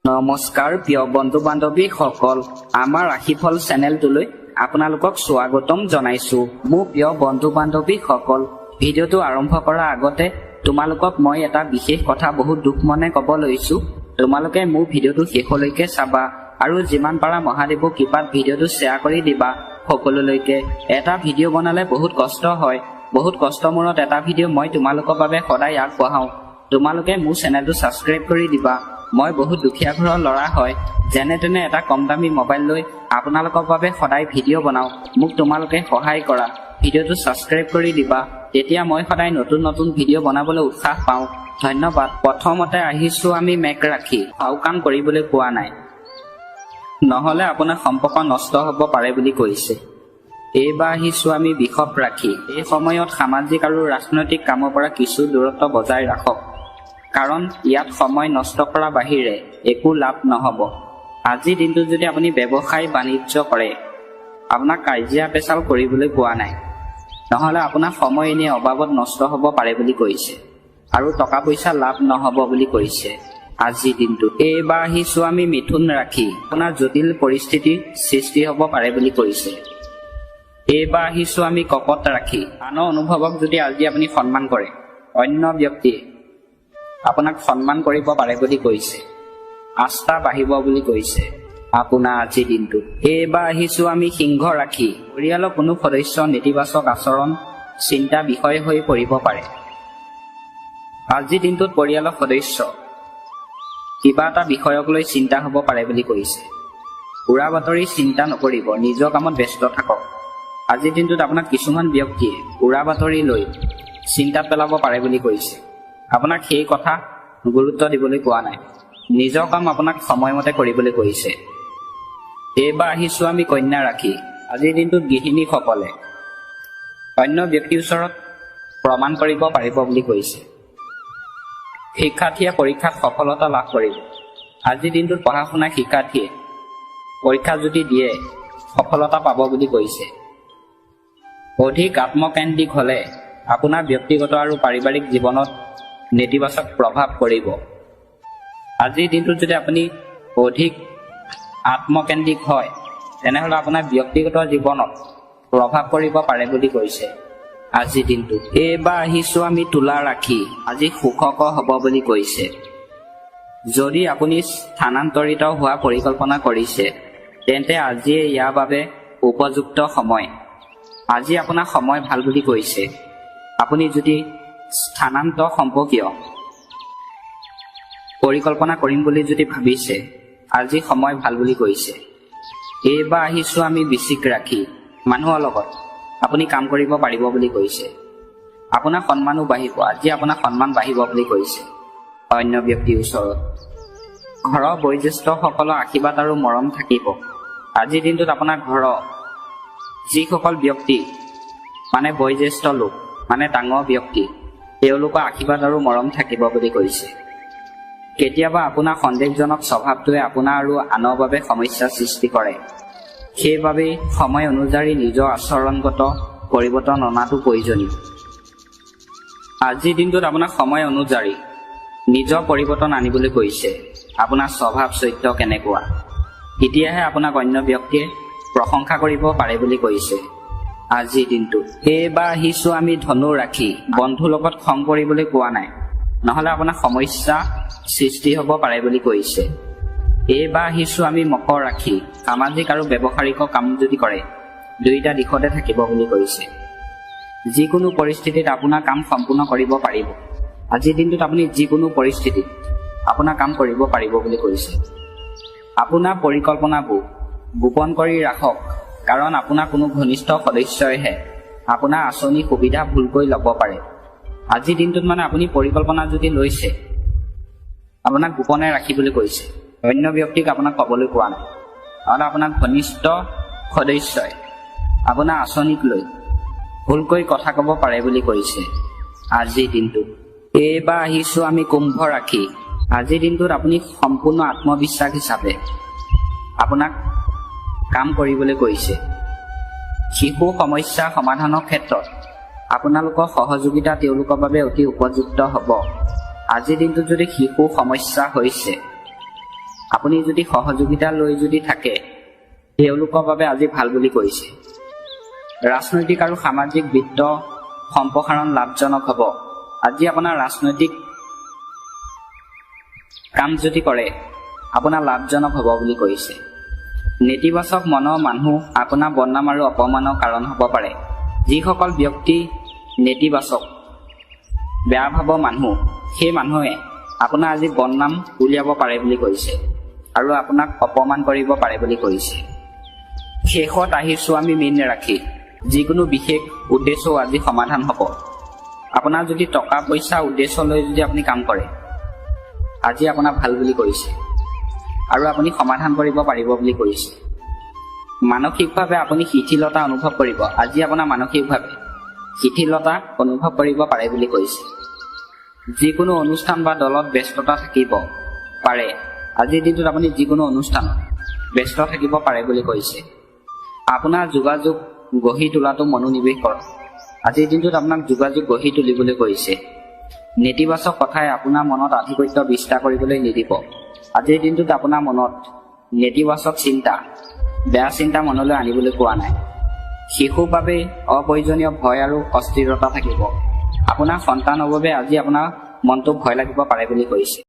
নমস্কাৰ প্ৰিয় বন্ধু বান্ধৱীসকল, আমাৰ ৰাশিফল চেনেলটোলৈ আপোনালোকক স্বাগতম জনাইছো। মোৰ প্ৰিয় বন্ধু বান্ধৱীসকল, ভিডিঅ'টো আৰম্ভ কৰাৰ আগতে তোমালোকক মই এটা বিশেষ কথা বহুত দুখ মনে ক'ব লৈছো। তোমালোকে মোৰ ভিডিঅ'টো শেষলৈকে চাবা আৰু যিমান পাৰা মহাদেৱৰ কৃপাত ভিডিঅ'টো শ্বেয়াৰ কৰি দিবা সকলোলৈকে। এটা ভিডিঅ' বনালে বহুত কষ্ট হয়, বহুত কষ্টৰ মূৰত এটা ভিডিঅ' মই তোমালোকৰ বাবে সদায় আগবঢ়াওঁ। তোমালোকে মোৰ চেনেলটো ছাবস্ক্ৰাইব কৰি দিবা। মই বহুত দুখীয়া ঘৰৰ ল'ৰা হয়, যেনে তেনে এটা কম দামী মোবাইল লৈ আপোনালোকৰ বাবে সদায় ভিডিঅ' বনাওঁ। মোক তোমালোকে সহায় কৰা, ভিডিঅ'টো ছাবস্ক্ৰাইব কৰি দিবা, তেতিয়া মই সদায় নতুন নতুন ভিডিঅ' বনাবলৈ উৎসাহ পাওঁ। ধন্যবাদ। প্ৰথমতে আহিছোঁ আমি মেঘ ৰাশি। ভাল কাম কৰিবলৈ পোৱা নাই, নহ'লে আপোনাৰ সম্পৰ্ক নষ্ট হ'ব পাৰে বুলি কৈছে। এইবাৰ আহিছোঁ আমি বৃষভ ৰাশি। এই সময়ত সামাজিক আৰু ৰাজনৈতিক কামৰ পৰা কিছু দূৰত্ব বজাই ৰাখক, কাৰণ ইয়াত সময় নষ্ট কৰাৰ বাহিৰে একো লাভ নহ'ব। আজিৰ দিনটোত যদি আপুনি ব্যৱসায় বাণিজ্য কৰে, আপোনাক কাজিয়া পেচাল কৰিবলৈ পোৱা নাই, নহ'লে আপোনাৰ সময় এনেই অবাবত নষ্ট হ'ব পাৰে বুলি কৈছে আৰু টকা পইচা লাভ নহ'ব বুলি কৈছে আজিৰ দিনটোত। এইবাৰ আহিছোঁ আমি মিথুন ৰাশি। আপোনাৰ জটিল পৰিস্থিতিৰ সৃষ্টি হ'ব পাৰে বুলি কৈছে। এইবাৰ আহিছোঁ আমি কৰ্কট ৰাশি। আনৰ অনুভৱক যদি আজি আপুনি সন্মান কৰে, অন্য ব্যক্তিয়ে আপোনাক সন্মান কৰিব পাৰে বুলি কৈছে। আস্থা বাঢ়িব বুলি কৈছে আপোনাৰ আজিৰ দিনটোত। এইবাৰ আহিছোঁ আমি সিংহ ৰাশি। পৰিয়ালৰ কোনো সদস্য নেতিবাচক আচৰণ চিন্তা বিষয় হৈ পৰিব পাৰে। আজিৰ দিনটোত পৰিয়ালৰ সদস্য কিবা এটা বিষয়ক লৈ চিন্তা হ'ব পাৰে বুলি কৈছে। উৰা বাতৰি চিন্তা নকৰিব, নিজৰ কামত ব্যস্ত থাকক। আজিৰ দিনটোত আপোনাক কিছুমান ব্যক্তিয়ে উৰা বাতৰি লৈ চিন্তাত পেলাব পাৰে বুলি কৈছে। আপোনাক সেই কথা গুৰুত্ব দিবলৈ কোৱা নাই, নিজৰ কাম আপোনাক সময়মতে কৰিবলৈ কৈছে। এইবাৰ আহিছোঁ আমি কন্যা ৰাশি। আজিৰ দিনটোত গৃহিণীসকলে অন্য ব্যক্তিৰ ওচৰত প্ৰমাণ কৰিব পাৰিব বুলি কৈছে। শিক্ষাৰ্থীয়ে পৰীক্ষাত সফলতা লাভ কৰিব। আজিৰ দিনটোত পঢ়া শুনা শিক্ষাৰ্থীয়ে পৰীক্ষা যদি দিয়ে সফলতা পাব বুলি কৈছে। অধিক আত্মকেন্দ্ৰিক হ'লে আপোনাৰ ব্যক্তিগত আৰু পাৰিবাৰিক জীৱনত নেতিবাচক প্ৰভাৱ পৰিব। আজিৰ দিনটোত যদি আপুনি অধিক আত্মকেন্দ্ৰিক হয়, তেনেহ'লে আপোনাৰ ব্যক্তিগত জীৱনত প্ৰভাৱ পৰিব পাৰে বুলি কৈছে আজিৰ দিনটোত। এইবাৰ আহিছোঁ আমি তুলা ৰাশি। আজি সুখকৰ হ'ব বুলি কৈছে। যদি আপুনি স্থানান্তৰিত হোৱা পৰিকল্পনা কৰিছে, তেন্তে আজিয়ে ইয়াৰ বাবে উপযুক্ত সময়। আজি আপোনাৰ সময় ভাল বুলি কৈছে। আপুনি যদি স্থানান্তৰ সম্পৰ্কীয় পৰিকল্পনা কৰিম বুলি যদি ভাবিছে, আজি সময় ভাল বুলি কৈছে। এইবাৰ আহিছোঁ আমি বৃশ্চিক ৰাশি। মানুহৰ লগত আপুনি কাম কৰিব পাৰিব বুলি কৈছে। আপোনাৰ সন্মানো বাঢ়িব, আজি আপোনাৰ সন্মান বাঢ়িব বুলি কৈছে অন্য ব্যক্তিৰ ওচৰত। ঘৰৰ বয়োজ্যেষ্ঠসকলৰ আশীৰ্বাদ আৰু মৰম থাকিব। আজিৰ দিনটোত আপোনাৰ ঘৰৰ যিসকল ব্যক্তি মানে বয়োজ্যেষ্ঠ লোক, মানে ডাঙৰ ব্যক্তি, তেওঁলোকৰ আশীৰ্বাদ আৰু মৰম থাকিব বুলি কৈছে। কেতিয়াবা আপোনাৰ সন্দেহজনক স্বভাৱটোৱে আপোনাৰ আৰু আনৰ বাবে সমস্যাৰ সৃষ্টি কৰে। সেইবাবেই সময় অনুযায়ী নিজৰ আচৰণগত পৰিৱৰ্তন অনাটো প্ৰয়োজনীয়। আজিৰ দিনটোত আপোনাৰ সময় অনুযায়ী নিজৰ পৰিৱৰ্তন আনিবলৈ কৈছে। আপোনাৰ স্বভাৱ চৰিত্ৰ কেনেকুৱা, তেতিয়াহে আপোনাক অন্য ব্যক্তিয়ে প্ৰশংসা কৰিব পাৰে বুলি কৈছে আজিৰ দিনটোত। এইবাৰ আহিছোঁ আমি ধনু ৰাশি। বন্ধুৰ লগত খং কৰিবলৈ কোৱা নাই, নহ'লে আপোনাৰ সমস্যা সৃষ্টি হ'ব পাৰে বুলি কৈছে। এইবাৰ আহিছোঁ আমি মকৰ ৰাশি। সামাজিক আৰু ব্যৱহাৰিক কাম যদি কৰে, দুয়োটা দিশতে থাকিব বুলি কৈছে। যিকোনো পৰিস্থিতিত আপোনাৰ কাম সম্পূৰ্ণ কৰিব পাৰিব। আজিৰ দিনটোত আপুনি যিকোনো পৰিস্থিতিত আপোনাৰ কাম কৰিব পাৰিব বুলি কৈছে। আপোনাৰ পৰিকল্পনাবোৰ গোপন কৰি ৰাখক, কাৰণ আপোনাৰ কোনো ঘনিষ্ঠ সদস্যইহে আপোনাৰ আঁচনি সুবিধা ভুলকৈ ল'ব পাৰে। আজিৰ দিনটোত মানে আপুনি পৰিকল্পনা যদি লৈছে, আপোনাক গোপনে ৰাখিবলৈ কৈছে। অন্য ব্যক্তিক আপোনাক ক'বলৈ কোৱা নাই, নহ'লে আপোনাৰ ঘনিষ্ঠ সদস্যই আপোনাৰ আঁচনিক লৈ ভুলকৈ কথা ক'ব পাৰে বুলি কৈছে আজিৰ দিনটোত। এইবাৰ আহিছোঁ আমি কুম্ভ ৰাশি। আজিৰ দিনটোত আপুনি সম্পূৰ্ণ আত্মবিশ্বাস হিচাপে আপোনাক কাম কৰিবলৈ কৈছে। শিশু সমস্যা সমাধানৰ ক্ষেত্ৰত আপোনালোকৰ সহযোগিতা তেওঁলোকৰ বাবে অতি উপযুক্ত হ'ব। আজিৰ দিনটোত যদি শিশু সমস্যা হৈছে, আপুনি যদি সহযোগিতা লৈ যদি থাকে তেওঁলোকৰ বাবে আজি ভাল বুলি কৈছে। ৰাজনৈতিক আৰু সামাজিক বিত্ত সম্প্ৰসাৰণ লাভজনক হ'ব। আজি আপোনাৰ ৰাজনৈতিক কাম যদি কৰে আপোনাৰ লাভজনক হ'ব বুলি কৈছে। নেতিবাচক মনৰ মানুহ আপোনাৰ বদনাম আৰু অপমানৰ কাৰণ হ'ব পাৰে। যিসকল ব্যক্তি নেতিবাচক বেয়া ভাবৰ মানুহ সেই মানুহে আপোনাৰ আজি বদনাম উলিয়াব পাৰে বুলি কৈছে আৰু আপোনাক অপমান কৰিব পাৰে বুলি কৈছে। শেষত আহিছোঁ আমি মীন ৰাখি যিকোনো বিশেষ উদ্দেশ্যও আজি সমাধান হ'ব। আপোনাৰ যদি টকা পইচা উদ্দেশ্য লৈ যদি আপুনি কাম কৰে আজি আপোনাক ভাল বুলি কৈছে আৰু আপুনি সমাধান কৰিব পাৰিব বুলি কৈছে। মানসিকভাৱে আপুনি শিথিলতা অনুভৱ কৰিব। আজি আপোনাৰ মানসিকভাৱে শিথিলতা অনুভৱ কৰিব পাৰে বুলি কৈছে। যিকোনো অনুষ্ঠান বা দলত ব্যস্ততা থাকিব পাৰে। আজিৰ দিনটোত আপুনি যিকোনো অনুষ্ঠানত ব্যস্ত থাকিব পাৰে বুলি কৈছে। আপোনাৰ যোগাযোগ গঢ়ি তোলাটো মনোনিৱেশ কৰক। আজিৰ দিনটোত আপোনাক যোগাযোগ গঢ়ি তুলিবলৈ কৈছে। নেতিবাচক কথাই আপোনাৰ মনত আধিপত্য বিস্তাৰ কৰিবলৈ নিদিব। আজিৰ দিনটোত আপোনাৰ মনত নেতিবাচক চিন্তা বেয়া চিন্তা মনলৈ আনিবলৈ কোৱা নাই। শিশুৰ বাবে অপ্ৰয়োজনীয় ভয় আৰু অস্থিৰতা থাকিব। আপোনাৰ সন্তানৰ বাবে আজি আপোনাৰ মনটো ভয় লাগিব পাৰে বুলি কৈছে।